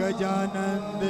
गजानंद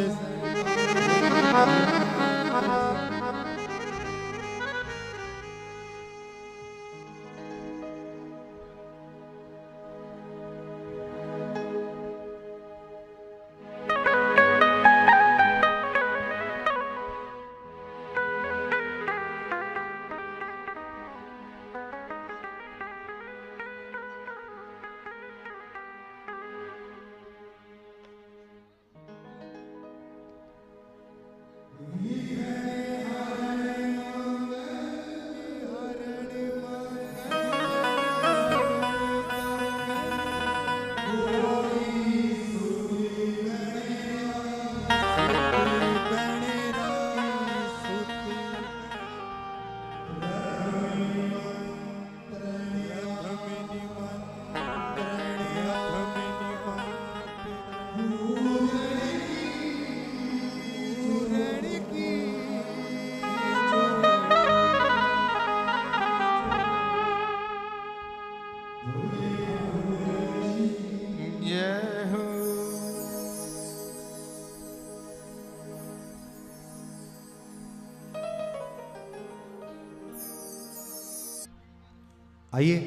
आइए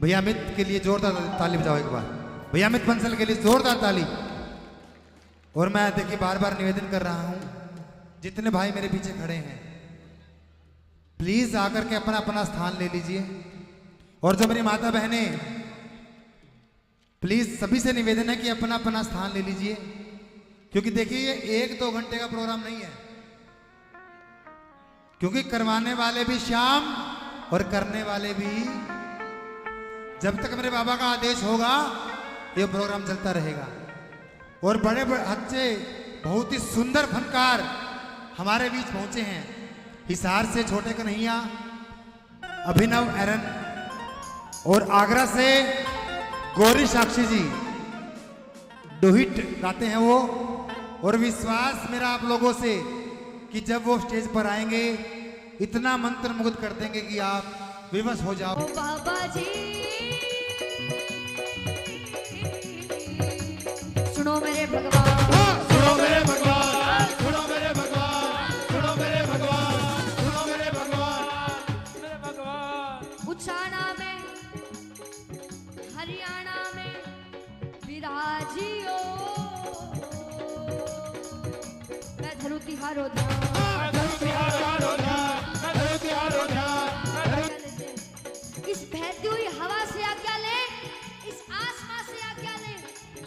भैया अमित के लिए जोरदार ताली बजाओ एक बार। भैया अमित बंसल के लिए जोरदार ताली। और मैं देखिए बार बार निवेदन कर रहा हूं, जितने भाई मेरे पीछे खड़े हैं प्लीज आकर के अपना अपना स्थान ले लीजिए। और जो मेरी माता बहनें, प्लीज सभी से निवेदन है कि अपना अपना स्थान ले लीजिए, क्योंकि देखिए ये 1-2 घंटे का प्रोग्राम नहीं है, क्योंकि करवाने वाले भी शाम और करने वाले भी। जब तक मेरे बाबा का आदेश होगा ये प्रोग्राम चलता रहेगा। और बड़े बड़े अच्छे बहुत ही सुंदर फनकार हमारे बीच पहुंचे हैं। हिसार से छोटे कन्हैया, अभिनव एरन, और आगरा से गौरी साक्षी जी डुहिट गाते हैं वो। और विश्वास मेरा आप लोगों से कि जब वो स्टेज पर आएंगे इतना मंत्र मुग्ध कर देंगे कि आप विवश हो जाओ। बाबा जी सुनो मेरे भगवान, सुनो मेरे भगवान, सुनो मेरे भगवान, सुनो मेरे भगवान, सुनो मेरे भगवान, मेरे भगवान। उचाना में हरियाणा में विराजियो, मैं धरू तिहारो ध्यान, इस बहती हुई हवा से आज्ञा ले, इस आसमां से आज्ञा ले,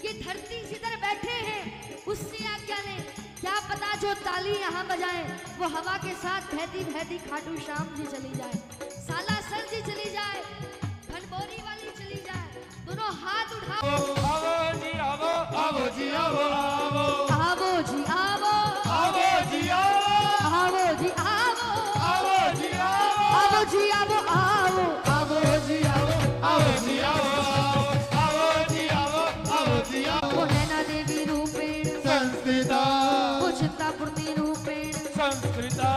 ये धरती जिधर बैठे हैं उससे आज्ञा ले। क्या पता जो ताली यहाँ बजाए वो हवा के साथ बहती बहती खाटू श्याम जी चली जाए, सालासर जी चली जाए, भनबोरी वाली चली जाए। दोनों हाथ उठाओ, आवो जी आवो, आवो जी आवो, आवो, आवो जी आवो, आवो जी आवो, आवो जी आवो, आवो जी आवो, आवो जी आवो, आवो आवो जी आवो, आवो जी आवो, आवो जी आवो, आवो जी आवो। वो नैना देवी रूपेण संस्कृता, वो चिंतापूर्णी रूपेण संस्कृता,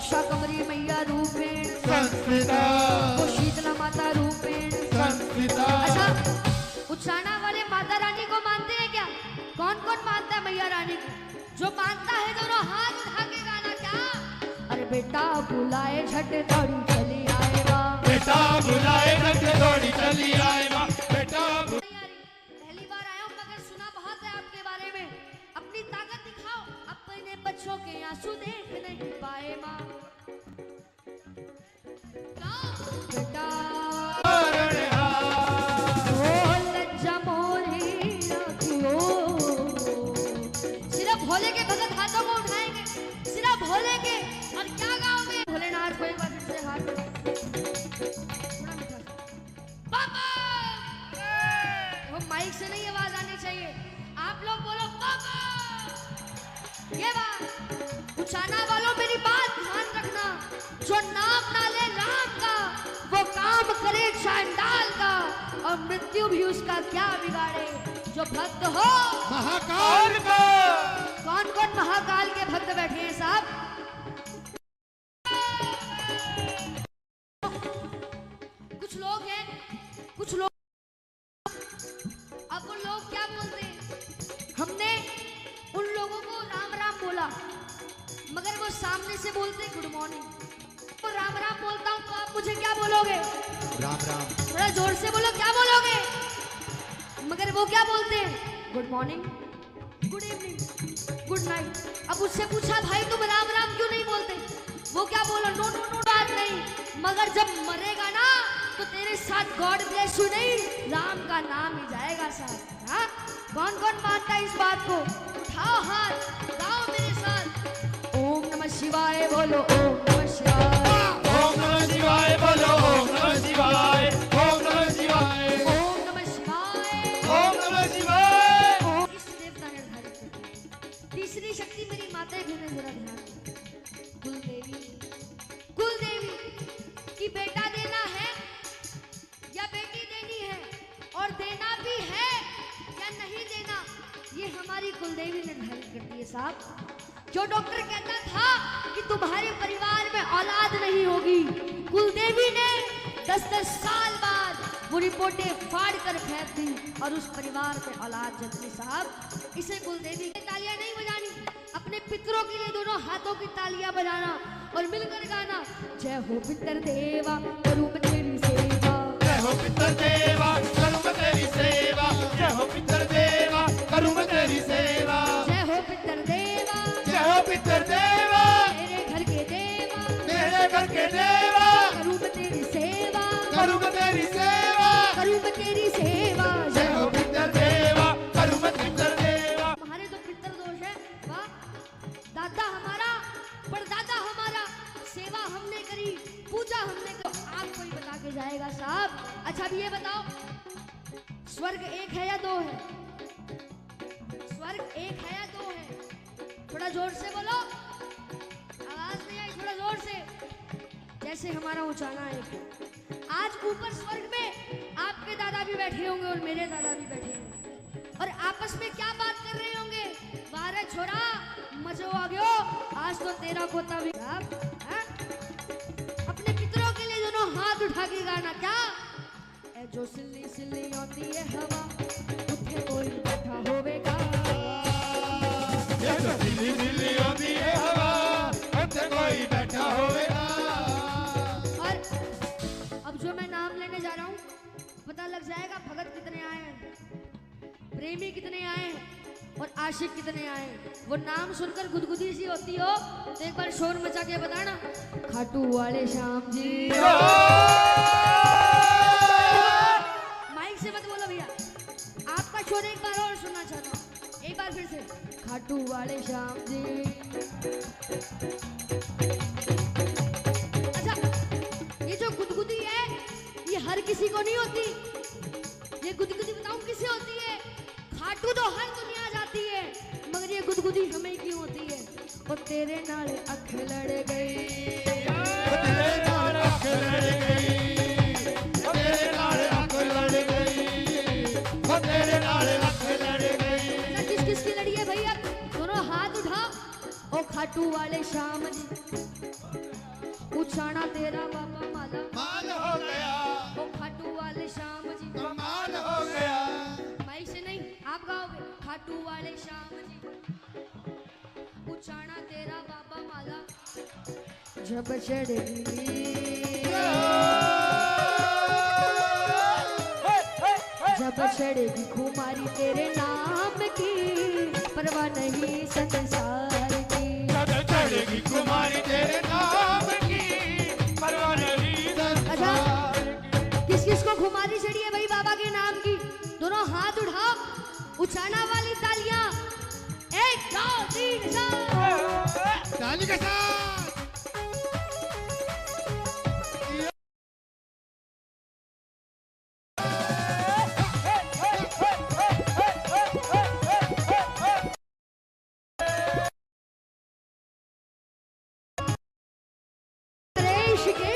शाकंभरी मैया रूपेण संस्कृता, वो शीतला माता रूपेण संस्कृता। अच्छा, उच्चारणा वाले माता रानी को मानते हैं क्या? कौन कौन मानता है मैया रानी को? जो मानता है दोनों हाथ उठा के गाना। क्या? अरे बेटा बुलाए झट दौड़ी चली आए माँ, बेटा बुलाए झट दौड़ी चली आए माँ, बेटा पहली बार आया हूँ मगर सुना बहुत है आपके बारे में। अपनी ताकत दिखाओ, अपने बच्चों के आंसू देख नहीं पाए माँ। बेटा सिर्फ भोले के भगत हाथों को उठाएंगे, सिर्फ भोले के। और क्या गाओगे? भोलेनाथ को एक बार फिर से हाथ थोड़ा मीठा पापा। वो माइक से नहीं आवाज आनी चाहिए, आप लोग बोलो पापा। ये बात उचाना वालों मेरी बात ध्यान रखना, जो नाम ना ले राम का वो काम करे चांडाल का, और मृत्यु भी उसका क्या बिगाड़े जो भक्त हो महाकाल का। कौन महाकाल के भक्त बैठे हैं साहब? कुछ लोग हैं, कुछ लोग, अब वो लोग क्या बोलते हैं? हमने उन लोगों को राम राम बोला, मगर वो सामने से बोलते गुड मॉर्निंग। तो राम राम बोलता हूं तो आप मुझे क्या बोलोगे? राम राम। थोड़ा जोर से बोलो, क्या बोलोगे? मगर वो क्या बोलते हैं? Good morning, good evening, good night. अब उससे पूछा भाई तुम राम राम क्यों नहीं बोलते? वो क्या बोला? नो नो नो, बात नहीं, मगर जब मरेगा ना तो तेरे साथ गॉड ब्लेस यू नहीं, राम का नाम ही जाएगा साहब। हाँ, कौन कौन मानता है इस बात को? उठाओ हाथ, गाओ मेरे साथ, ओम नमः शिवाय बोलो, ओम नमः शिवाय, ओम नमः शिवाय बोलो, ओम नमः शिवाय, ओम नमः शिवाय, ओम नमः शिवाय, ओम नमः शिवाय। इष्ट देवता निर्धारित करते हैं। तीसरी शक्ति मेरी माता बहनें जरा ध्यान दें। कुलदेवी, कुलदेवी की बेटा देना है या बेटी देनी है, और देना भी है या नहीं देना, ये हमारी कुलदेवी निर्धारित करती है साहब। जो डॉक्टर कहता था कि तुम्हारे परिवार में औलाद नहीं होगी, कुलदेवी ने 10-10 साल बाद वो रिपोर्टें फाड़ कर फेंक दी और उस परिवार में औलाद जन्मी साहब। इसे कुलदेवी की तालियां नहीं बजानी, अपने पितरों के लिए दोनों हाथों की तालियां बजाना और मिलकर गाना, जय हो पितर देवा करूं मैं तेरी सेवा, जय हो पितर देवा करूं मैं तेरी सेवा, जय हो पितर देवा करूं मैं तेरी सेवा, जय हो पितर देवा, जय हो पितर देवा मेरे घर के देवा, मेरे घर के देवा, करूं मैं तेरी सेवा, करूं मैं तेरी सेवा, करूं मैं तेरी सेवा, जय हो पितर देवा करूं मैं पितर देवा। हमारे तो पितर दोष है, वाह, दादा हमारा, परदादा हमारा, सेवा हमने करी, पूजा हमने करी, आपको ही बता के जाएगा साहब। अच्छा अब ये बताओ, स्वर्ग एक है या दो है? स्वर्ग एक है या दो है? थोड़ा जोर से बोलो, आवाज नहीं आई, थोड़ा जोर से। जैसे हमारा उचाना है, आज ऊपर स्वर्ग में आपके दादा भी बैठे होंगे और मेरे दादा भी बैठे होंगे, और आपस में क्या बात कर रहे होंगे? बारह छोरा मजो आ गयो, आज तो तेरा पोता भी। अपने पितरों के लिए दोनों हाथ उठा के गाना, क्या ए जो सिल्ली सिल्ली आती है हवा, उठे कोई बैठा होवेगा, ये तो दिल्ली दिल्ली होती है हवा, उठे कोई बैठा होवेगा। और अब जो मैं नाम लेने जा रहा हूँ, पता लग जाएगा भगत कितने आए हैं, प्रेमी कितने आए हैं और आशिक कितने आए हैं। वो नाम सुनकर गुदगुदी सी होती हो तो एक बार शोर मचा के बताना, खाटू वाले श्याम जी। माइक से मत बोलो भैया, आपका शोर एक बार और सुनना चाहता हूँ, एक बार फिर से, खाटू वाले श्याम जी। अच्छा, ये जो गुदगुदी है ये हर किसी को नहीं होती, ये गुदगुदी बताऊं किसे होती है? खाटू तो हर दुनिया जाती है, मगर ये गुदगुदी हमें क्यों होती है? वो तेरे नाल अख लड़ गई, तेरे नाल अख लड़ गई, तेरे नाल अख लड़ गई, तेरे नाल अख लड़ गई। किस किस की लड़ी है भैया? दोनों हाथ उठाओ। ओ खाटू वाले श्याम जी, उछाना तेरा बाबा माला माल हो गया, ओ खाटू वाले श्याम जी, कमाल हो गया। माइक से नहीं, आप गाओगे, खाटू वाले श्याम जी, उछाना तेरा बाबा माला, जब चढ़ेगी, जब चढ़ेगी खुमारी तेरे नाम की, परवाह नहीं संसार की, जब चढ़ेगी कुमारी तेरे नाम की, परवाह नहीं संसार की। किस किस को खुमारी चढ़ी है भाई बाबा के नाम की? दोनों हाथ उठाओ, उछाना वाली तालियां, 1 2 3 4 ताली के साथ। नरेश की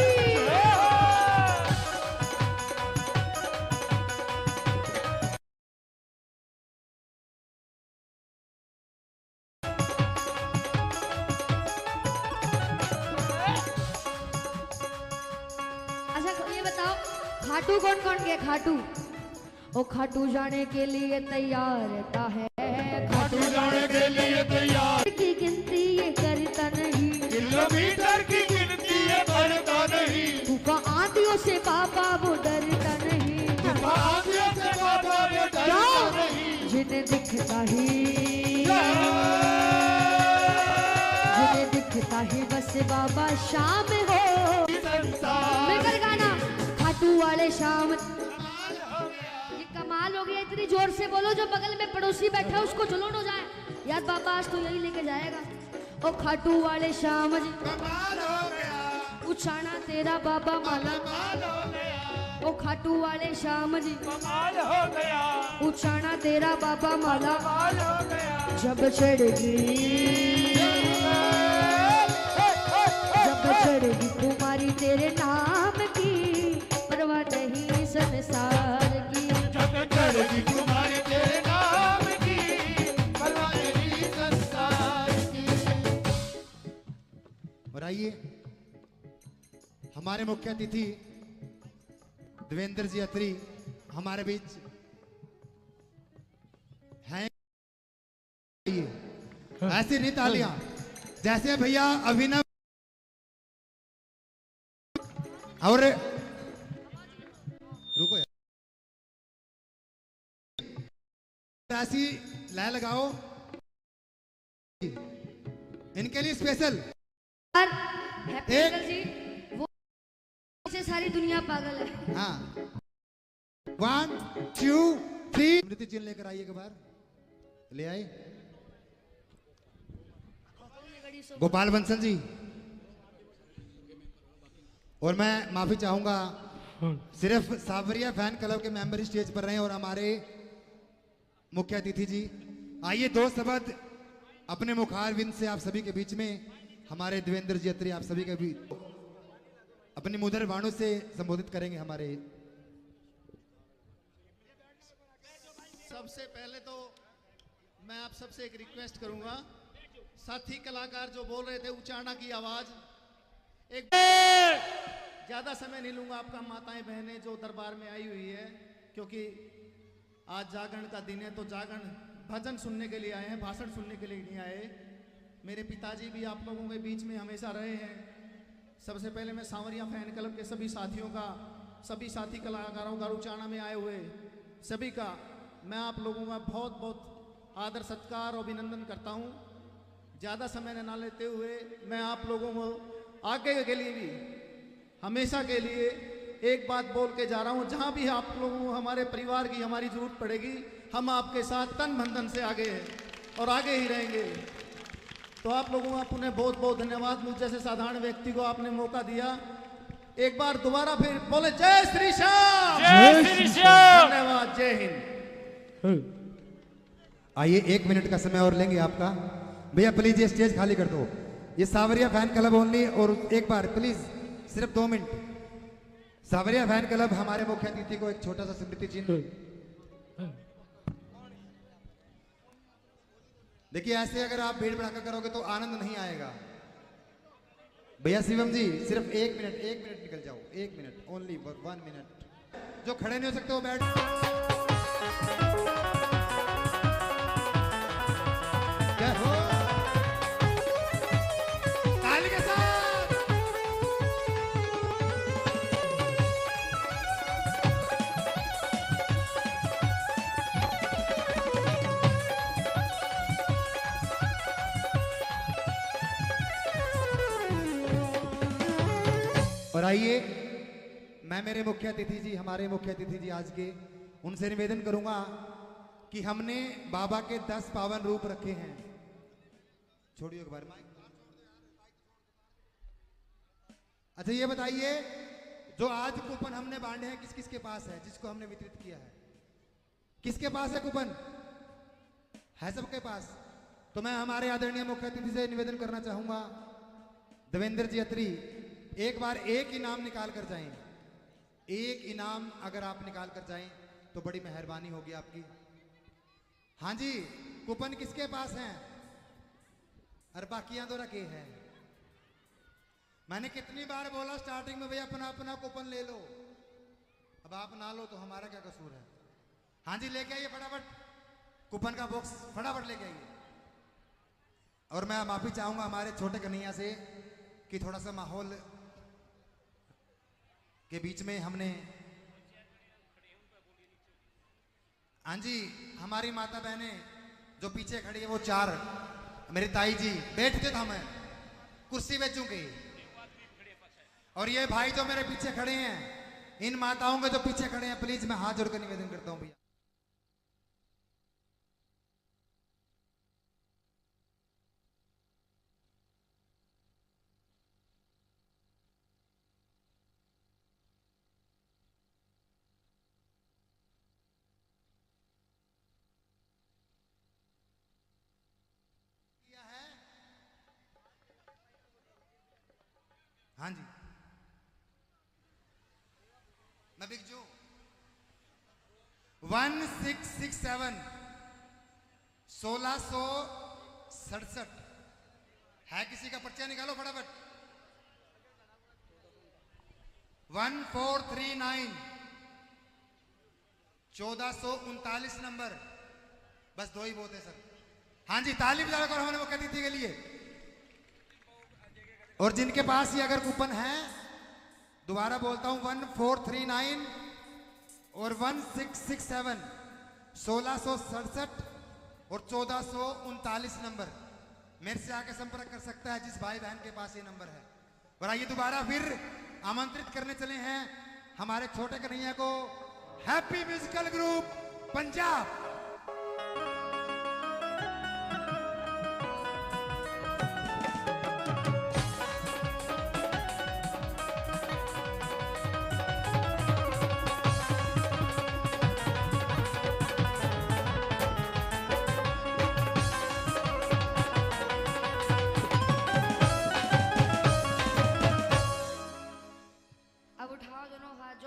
खाटू कौन कौन के खाटू? ओ खाटू जाने के लिए तैयार रहता है, खाटू जाने के लिए तैयार की गिनती ये करता नहीं, किलोमीटर की गिनती ये करता नहीं, तूफान आंधियों से बाबा वो डरता नहीं, आंधियों से बाबा वो डरता नहीं, जिन्हें दिखता ही बस बाबा शाम हो। मिलकर गाना खाटू वाले शाम। ये कमाल हो गया, इतनी जोर से बोलो जो बगल में पड़ोसी बैठा है उसको जुनून हो जाए, यार बाबा आज तो यही लेके जाएगा। ओ खाटू वाले शाम जी कमाल हो गया, उछाना तेरा बाबा माला, कमाल हो गया, ओ खाटू वाले शाम जी कमाल हो गया, उछाना तेरा बाबा माला, कमाल हो गया, जब चढ़ेगी तुम्हारी तेरे नाम की परवाह नहीं संसार की, जब चढ़ेगी तुम्हारी तेरे नाम की परवाह नहीं संसार की। और आइए हमारे मुख्य अतिथि देवेंद्र जी अत्री हमारे बीच हैं। ऐसी नहीं तालियां जैसे भैया अभिनव और रुको यार, ऐसी लय लगाओ इनके लिए स्पेशल। हैप्पी एक- अंकल जी, वो से सारी दुनिया पागल है। हाँ 1 2 3 स्मृति चिन्ह लेकर आइए एक बार, ले आए गोपाल बंसल जी। और मैं माफी चाहूंगा, सिर्फ सावरिया फैन क्लब के मेंबर स्टेज पर रहे और हमारे मुख्य अतिथि जी। आइए दो शब्द अपने मुखारविंद से आप सभी के बीच में हमारे देवेंद्र जी अत्री आप सभी के बीच अपनी मुदर वाणों से संबोधित करेंगे हमारे। सबसे पहले तो मैं आप सबसे एक रिक्वेस्ट करूंगा, साथी कलाकार जो बोल रहे थे उचाना की आवाज, एक ज्यादा समय नहीं लूंगा आपका, माताएं बहनें जो दरबार में आई हुई है, क्योंकि आज जागरण का दिन है तो जागरण भजन सुनने के लिए आए हैं, भाषण सुनने के लिए नहीं आए। मेरे पिताजी भी आप लोगों के बीच में हमेशा रहे हैं। सबसे पहले मैं सांवरिया फैन क्लब के सभी साथियों का, सभी साथी कलाकारों का, उचाना में आए हुए सभी का मैं आप लोगों का बहुत बहुत आदर सत्कार और अभिनंदन करता हूं। ज़्यादा समय न लेते हुए मैं आप लोगों को आगे के लिए भी हमेशा के लिए एक बात बोल के जा रहा हूं, जहां भी आप लोगों को हमारे परिवार की हमारी जरूरत पड़ेगी, हम आपके साथ तन मन धन से आगे हैं और आगे ही रहेंगे। तो आप लोगों का पुनः बहुत बहुत धन्यवाद, मुझ जैसे साधारण व्यक्ति को आपने मौका दिया। एक बार दोबारा फिर बोले जय श्री श्याम, जय श्री श्याम। धन्यवाद, जय हिंद। आइए 1 मिनट का समय और लेंगे आपका। भैया प्लीज ये स्टेज खाली कर दो, ये सावरिया फैन क्लब ओनली। और एक बार प्लीज सिर्फ 2 मिनट, सावरिया फैन क्लब हमारे मुख्य अतिथि को एक छोटा सा स्मृति चिन्ह। देखिए ऐसे अगर आप भीड़ भड़ाका करोगे तो आनंद नहीं आएगा। भैया शिवम जी सिर्फ 1 मिनट निकल जाओ, 1 मिनट ओनली 1 मिनट। जो खड़े नहीं हो सकते वो बैठ। जय हो ताली के साथ। और आइए मैं मेरे मुख्य अतिथि जी, हमारे मुख्य अतिथि जी आज के, उनसे निवेदन करूंगा कि हमने बाबा के 10 पावन रूप रखे हैं। छोड़िए एक बार माइक। अच्छा ये बताइए जो आज कूपन हमने बांटे हैं किस किस के पास है, जिसको हमने वितरित किया है, किसके पास है कूपन? है सबके पास? तो मैं हमारे आदरणीय मुख्य अतिथि से निवेदन करना चाहूंगा, देवेंद्र जी अत्री एक बार एक इनाम निकाल कर जाएं। एक इनाम अगर आप निकाल कर जाएं तो बड़ी मेहरबानी होगी आपकी। हाँ जी कूपन किसके पास हैं? और बाकियां तो रखे हैं। मैंने कितनी बार बोला स्टार्टिंग में भैया अपना अपना कूपन ले लो, अब आप ना लो तो हमारा क्या कसूर है। हाँ जी, लेके आइए फटाफट कूपन का बॉक्स, फटाफट लेके आइए। और मैं माफी चाहूंगा हमारे छोटे कन्हैया से कि थोड़ा सा माहौल के बीच में हमने, हाँ जी, हमारी माता बहनें जो पीछे खड़ी है वो 4, मेरी ताई जी बैठते थे, मैं कुर्सी बेचूंगी। और ये भाई जो मेरे पीछे खड़े हैं, इन माताओं के जो पीछे खड़े हैं, प्लीज मैं हाथ जोड़कर निवेदन करता हूं भैया। हाँ जी, मैं बिकजू 1667 1667 है, किसी का पर्चा निकालो फटाफट। 1439 1439 नंबर, बस 2 ही बोलते सर। हाँ जी, ताली बजा कर हमने वो कहती थी के लिए। और जिनके पास ये अगर कूपन है, दोबारा बोलता हूं, 1439 और 1667 1667 और 1439 नंबर मेरे से आके संपर्क कर सकता है जिस भाई बहन के पास ये नंबर है। और आइए दोबारा फिर आमंत्रित करने चले हैं हमारे छोटे कन्हैया को, happy musical group Punjab.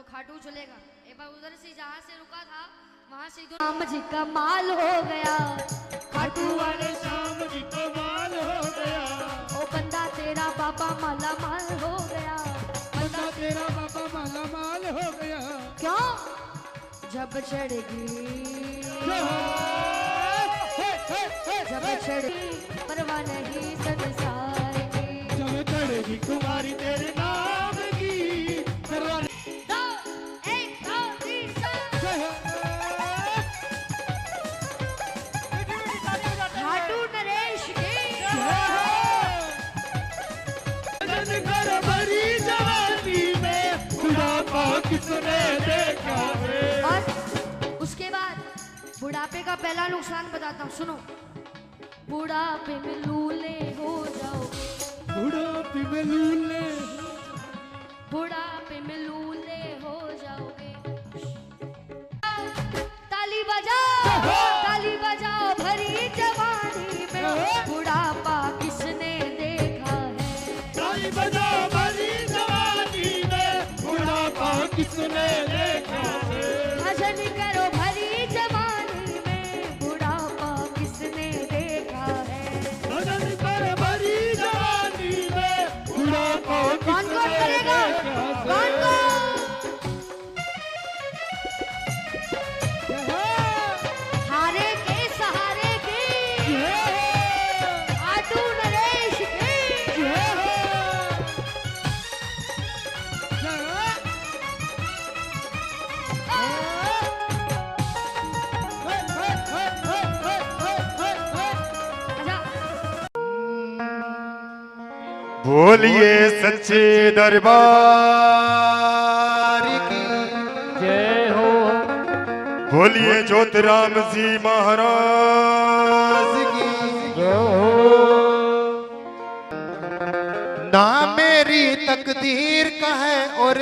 Khatu चलेगा एक बार, उधर से जहाँ से रुका था वहाँ से शाम जी कमाल हो गया, खाटू वाले शाम जी कमाल हो गया, ओ बंदा तेरा बाबा माला माल हो गया, बंदा तेरा बाबा माला माल हो गया। क्यों? जब चढ़ेगी जब चढ़ेगी परवाह नहीं संसार की, जब चढ़ेगी कुमारी तेरे नाम की परवाह। खाटू नरेश की भरी जवानी में बुढ़ापा किसने देखा है। और उसके बाद बुढ़ापे का पहला नुकसान बताता हूँ, सुनो। बुढ़ापे में लूले हो जाओगे, बुढ़ापे में लूले, बुढ़ापे में लूले हो जाओगे। ताली बजाओ भरी जवानी में बुढ़ापा किसने देखा है। ताली बजाओ भरी जवानी में बुढ़ापा किसने देखा है। भजन करो भरी जवानी में बुढ़ापा किसने देखा है। भजन कर भरी जवानी में बुढ़ापा कौन कौन करेगा? कौन कौन? हारे के सहारे की खाटू नरेश की। बोलिए सच्चे दरबार की जय हो। बोलिए ज्योतिराम जी महाराज की जय हो। ना मेरी तकदीर का है और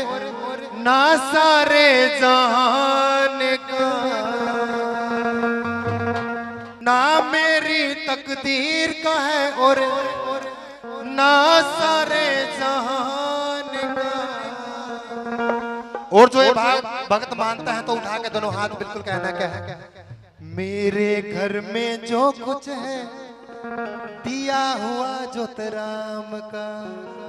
ना सारे जहान का, ना मेरी तकदीर का है और ना सारे जहान का। और जो ये भक्त मानता है तो उठा के दोनों हाथ बिल्कुल कहना क्या है, मेरे घर में जो कुछ है दिया हुआ ज्योतिराम का,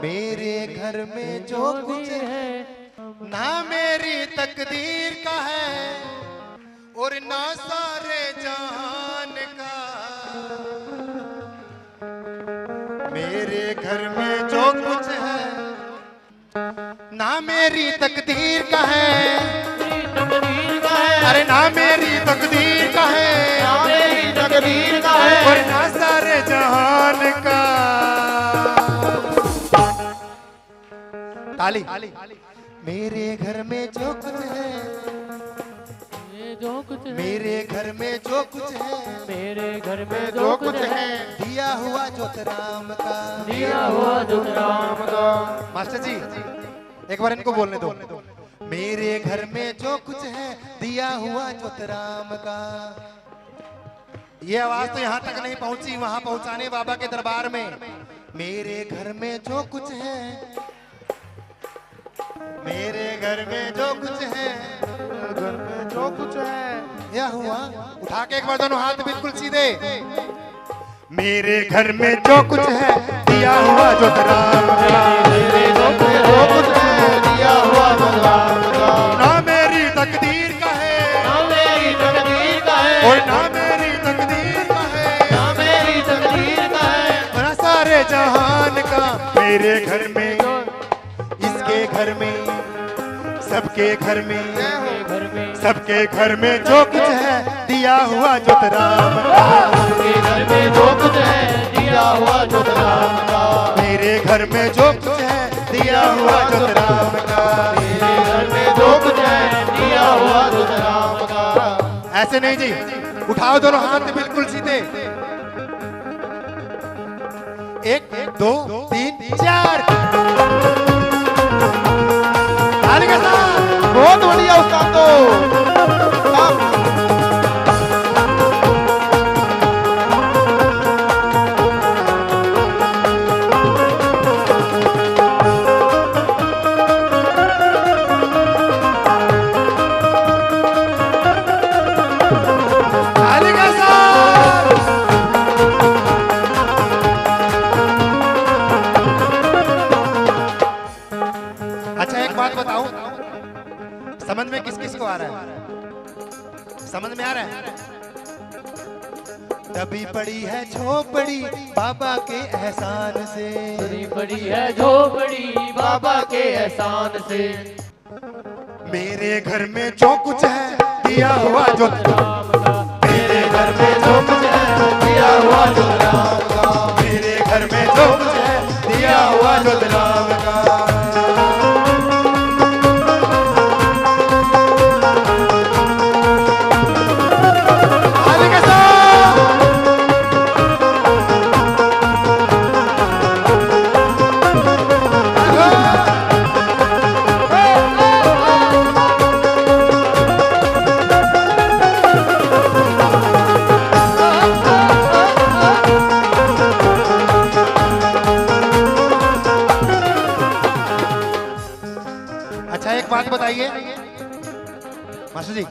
मेरे घर में जो कुछ है ना मेरी तकदीर का है और ना सारे जहान का। मेरे घर में जो कुछ है ना मेरी तकदीर का है, अरे ना मेरी तकदीर का है, ना मेरी तकदीर का है और ना सारे जहान का। ताली। मेरे घर में जो कुछ है, जो कुछ है मेरे घर में जो कुछ है, मेरे घर में जो कुछ है दिया हुआ ज्योतिराम का, दिया हुआ ज्योतिराम का। मास्टर जी एक बार इनको बोलने दो। मेरे घर में जो कुछ है दिया हुआ ज्योतिराम का। ये आवाज तो यहाँ तक नहीं पहुंची, वहां पहुंचाने बाबा के दरबार में। मेरे घर में जो कुछ है, मेरे घर में जो कुछ है, घर में जो कुछ है क्या हुआ? उठा के एक बार दोनों हाथ बिल्कुल सीधे। मेरे घर में जो कुछ है दिया हुआ ज्योतिराम का, मेरे जो कुछ है दिया हुआ ज्योतिराम का। ना मेरी तकदीर का है, ना मेरी तकदीर का है और ना मेरी तकदीर का है, ना मेरी तकदीर का है ना सारे जहान का। मेरे घर में, इसके घर में, सबके घर में, घर में सबके घर में जो कुछ है दिया हुआ ज्योतिराम का। सबके घर में जो कुछ है दिया हुआ ज्योतिराम का। मेरे घर में जो कुछ है दिया हुआ ज्योतिराम का। मेरे घर में जो कुछ है दिया हुआ ज्योतिराम का। ऐसे नहीं जी, उठाओ दोनों हाथ बिल्कुल सीधे। एक दो तीन चार। ताली के साथ। बहुत बढ़िया उस्ताद तो ताली के साथ। अच्छा एक बात बताऊं, समझ में किस किस को आ रहा है? समझ में आ रहा है? दबी पड़ी है झोपड़ी बाबा के एहसान से, बड़ी बड़ी है झोपड़ी बाबा के एहसान से। मेरे घर में जो कुछ है दिया हुआ जो, मेरे घर में जो कुछ है दिया हुआ ज्योतिराम का। मेरे घर में जो कुछ है दिया हुआ ज्योतिराम का। ताली के साथ। अच्छा एक बात बताइए मास्टर जी,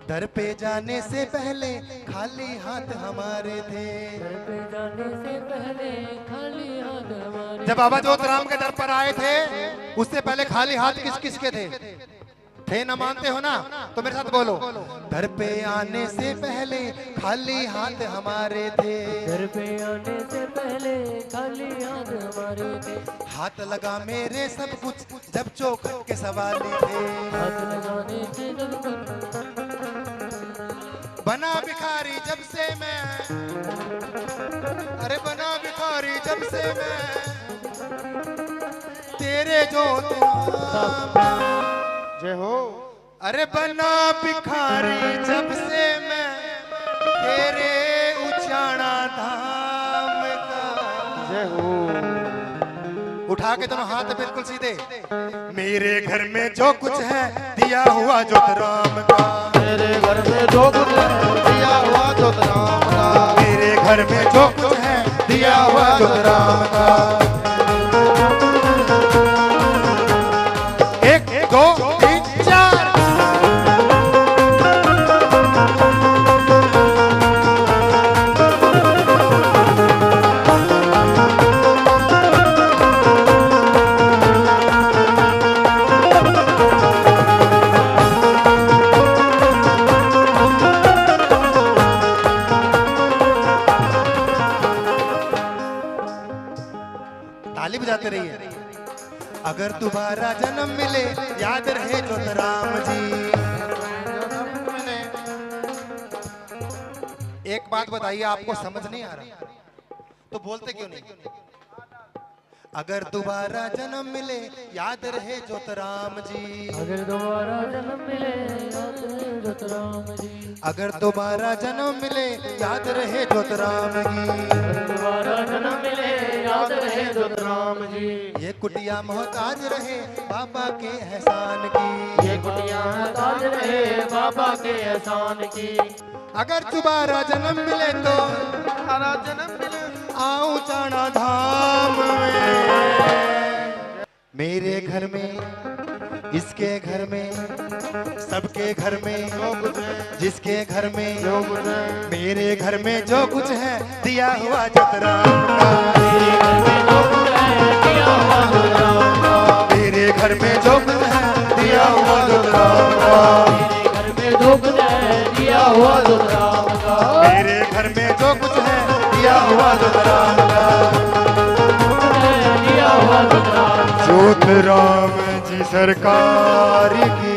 दर पे जाने से पहले खाली हाथ हमारे थे। घर पे जाने से पहले खाली हाथ हमारे। जब बाबा ज्योतिराम के दर पर आए थे उससे पहले खाली हाथ किस किस के थे ना मानते हो ना? तो मेरे साथ बोलो। दर पे आने से पहले खाली हाथ हमारे थे, घर पे आने से पहले खाली हाथ हमारे थे। हाथ लगा मेरे सब कुछ जब चौखट के सवाली थे। हाथ लगाने से जब बना भिखारी जब से मैं, अरे बना भिखारी जब से मैं तेरे ज्योतिराम। जय हो। अरे बना भिखारी जब से मैं तेरे उचाणा धाम का। जय हो। उठा के दोनों हाथ बिल्कुल सीधे। मेरे घर में जो कुछ है दिया हुआ ज्योतिराम का। मेरे घर में जो कुछ है दिया हुआ ज्योतिराम का। मेरे घर में जो कुछ है दिया हुआ ज्योतिराम का। एक दो तीन चार। बजाते रहिए। अगर दोबारा जन्म मिले याद रहे जोतराम जी। एक बात बताइए, आपको समझ नहीं आ रहा तो बोलते क्यों नहीं? अगर दोबारा जन्म मिले याद रहे जोतराम जी। अगर दोबारा जन्म मिले याद रहे जोतराम जी। अगर दोबारा जन्म मिले याद रहे जोतराम जी। अगर दोबारा जन्म मिले याद रहे जोतराम जी। ये कुटिया मोहताज रहे बाबा के एहसान की। ये कुटिया ताज रहे बाबा के एहसान की। अगर दोबारा जन्म मिले तो दोबारा जन्म मिले आऊं चाणा धाम में। मेरे घर में, इसके घर में, सबके घर में, जिसके घर में, मेरे घर में जो कुछ है दिया हुआ जोतराम का। मेरे घर में जो कुछ है दिया हुआ जोतराम का। घर में जो कुछ है दिया हुआ जोतराम का। मेरे घर में जो कुछ है दिया हुआ जोतराम का। दिया हुआ जोतराम का। जोतराम जी सरकार की